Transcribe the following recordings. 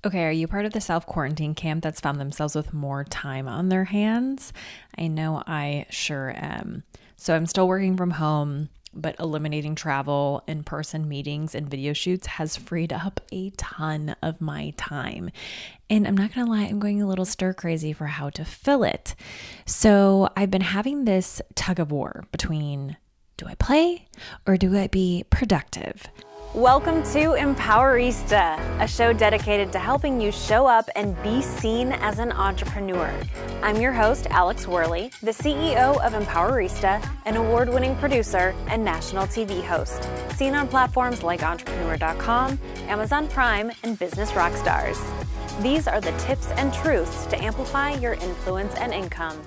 Okay, are you part of the self-quarantine camp that's found themselves with more time on their hands? I know I sure am. So I'm still working from home, but eliminating travel, in-person meetings, and video shoots has freed up a ton of my time. And I'm not going to lie, I'm going a little stir crazy for how to fill it. So I've been having this tug of war between, do I play or do I be productive? Welcome to Empowerista, a show dedicated to helping you show up and be seen as an entrepreneur. I'm your host, Alex Worley, the CEO of Empowerista, an award-winning producer and national TV host, seen on platforms like Entrepreneur.com, Amazon Prime, and Business Rockstars. These are the tips and truths to amplify your influence and income.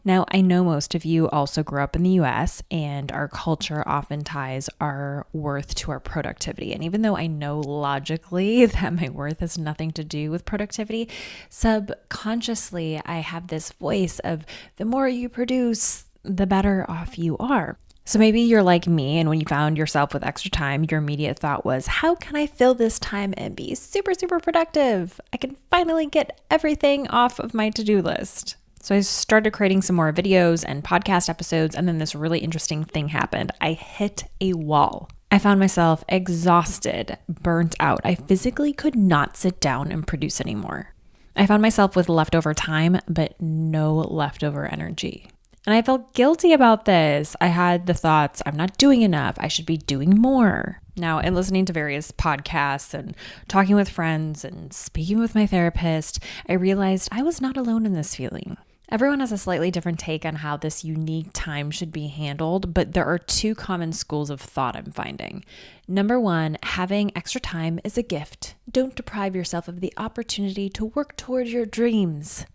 Now, I know most of you also grew up in the US, and our culture often ties our worth to our productivity. And even though I know logically that my worth has nothing to do with productivity, subconsciously I have this voice of the more you produce, the better off you are. So maybe you're like me, and when you found yourself with extra time, your immediate thought was, how can I fill this time and be super, super productive? I can finally get everything off of my to-do list. So I started creating some more videos and podcast episodes, and then this really interesting thing happened. I hit a wall. I found myself exhausted, burnt out. I physically could not sit down and produce anymore. I found myself with leftover time, but no leftover energy. And I felt guilty about this. I had the thoughts, I'm not doing enough. I should be doing more. Now, in listening to various podcasts and talking with friends and speaking with my therapist, I realized I was not alone in this feeling. Everyone has a slightly different take on how this unique time should be handled, but there are two common schools of thought I'm finding. Number one, having extra time is a gift. Don't deprive yourself of the opportunity to work towards your dreams.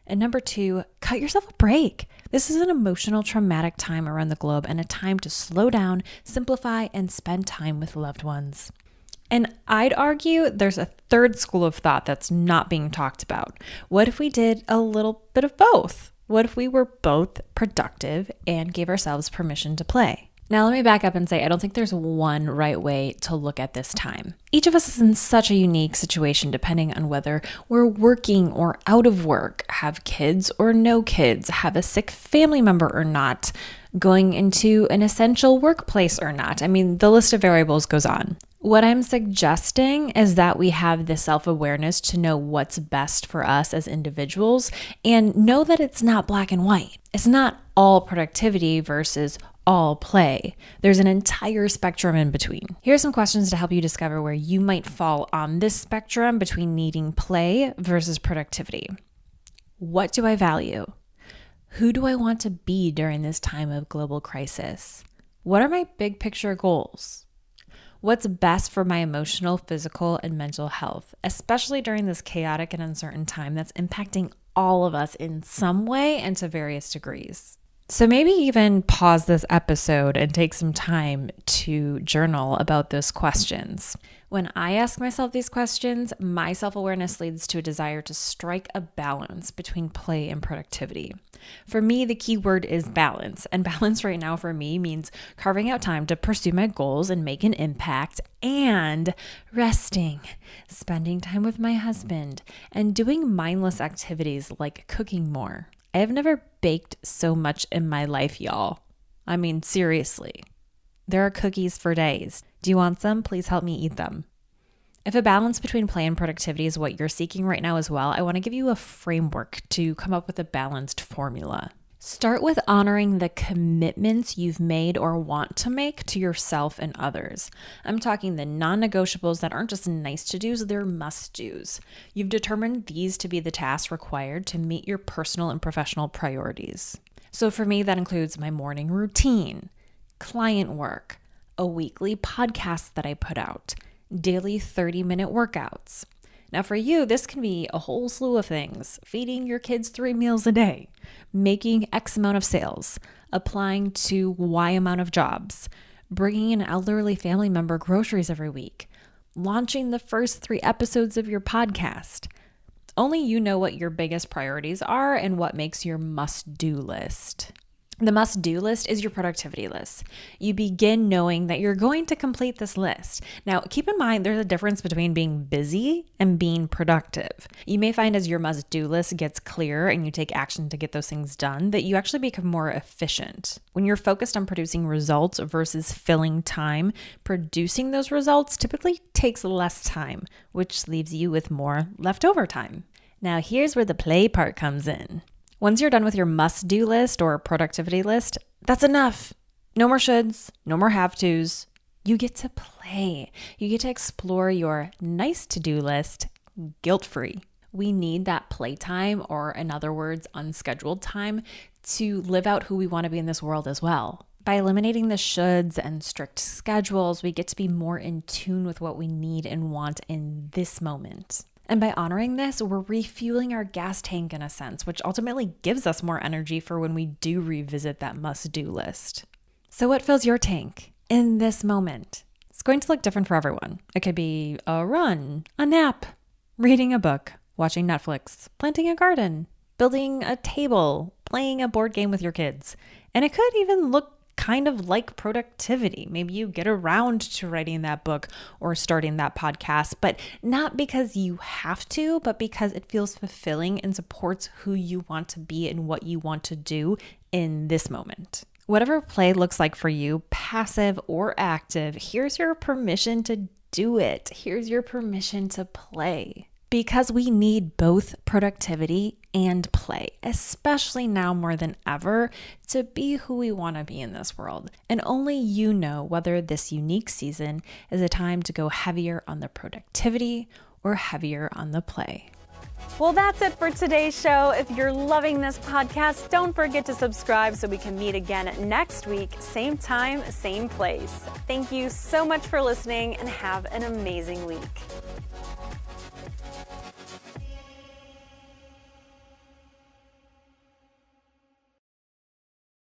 And number two, cut yourself a break. This is an emotional, traumatic time around the globe and a time to slow down, simplify, and spend time with loved ones. And I'd argue there's a third school of thought that's not being talked about. What if we did a little bit of both? What if we were both productive and gave ourselves permission to play? Now, let me back up and say I don't think there's one right way to look at this time. Each of us is in such a unique situation depending on whether we're working or out of work, have kids or no kids, have a sick family member or not, going into an essential workplace or not. I mean, the list of variables goes on. What I'm suggesting is that we have the self-awareness to know what's best for us as individuals and know that it's not black and white. It's not all productivity versus all play. There's an entire spectrum in between. Here are some questions to help you discover where you might fall on this spectrum between needing play versus productivity. What do I value? Who do I want to be during this time of global crisis? What are my big picture goals? What's best for my emotional, physical, and mental health, especially during this chaotic and uncertain time that's impacting all of us in some way and to various degrees? So maybe even pause this episode and take some time to journal about those questions. When I ask myself these questions, my self-awareness leads to a desire to strike a balance between play and productivity. For me, the key word is balance. And balance right now for me means carving out time to pursue my goals and make an impact and resting, spending time with my husband, and doing mindless activities like cooking more. I have never baked so much in my life, y'all. I mean, seriously. There are cookies for days. Do you want some? Please help me eat them. If a balance between play and productivity is what you're seeking right now as well, I want to give you a framework to come up with a balanced formula. Start with honoring the commitments you've made or want to make to yourself and others. I'm talking the non-negotiables that aren't just nice to do's, they're must-do's. You've determined these to be the tasks required to meet your personal and professional priorities. So for me, that includes my morning routine, client work, a weekly podcast that I put out, daily 30-minute workouts. Now for you, this can be a whole slew of things: feeding your kids 3 meals a day, making X amount of sales, applying to Y amount of jobs, bringing an elderly family member groceries every week, launching the first 3 episodes of your podcast. Only you know what your biggest priorities are and what makes your must-do list. The must-do list is your productivity list. You begin knowing that you're going to complete this list. Now, keep in mind there's a difference between being busy and being productive. You may find as your must-do list gets clearer and you take action to get those things done, that you actually become more efficient. When you're focused on producing results versus filling time, producing those results typically takes less time, which leaves you with more leftover time. Now, here's where the play part comes in. Once you're done with your must-do list or productivity list, that's enough. No more shoulds, no more have-tos. You get to play. You get to explore your nice-to-do list guilt-free. We need that playtime, or in other words, unscheduled time, to live out who we want to be in this world as well. By eliminating the shoulds and strict schedules, we get to be more in tune with what we need and want in this moment. And by honoring this, we're refueling our gas tank in a sense, which ultimately gives us more energy for when we do revisit that must-do list. So what fills your tank in this moment? It's going to look different for everyone. It could be a run, a nap, reading a book, watching Netflix, planting a garden, building a table, playing a board game with your kids. And it could even look kind of like productivity. Maybe you get around to writing that book or starting that podcast, but not because you have to, but because it feels fulfilling and supports who you want to be and what you want to do in this moment. Whatever play looks like for you, passive or active, here's your permission to do it. Here's your permission to play. Because we need both productivity and play, especially now more than ever, to be who we want to be in this world. And only you know whether this unique season is a time to go heavier on the productivity or heavier on the play. Well, that's it for today's show. If you're loving this podcast, don't forget to subscribe so we can meet again next week, same time, same place. Thank you so much for listening and have an amazing week.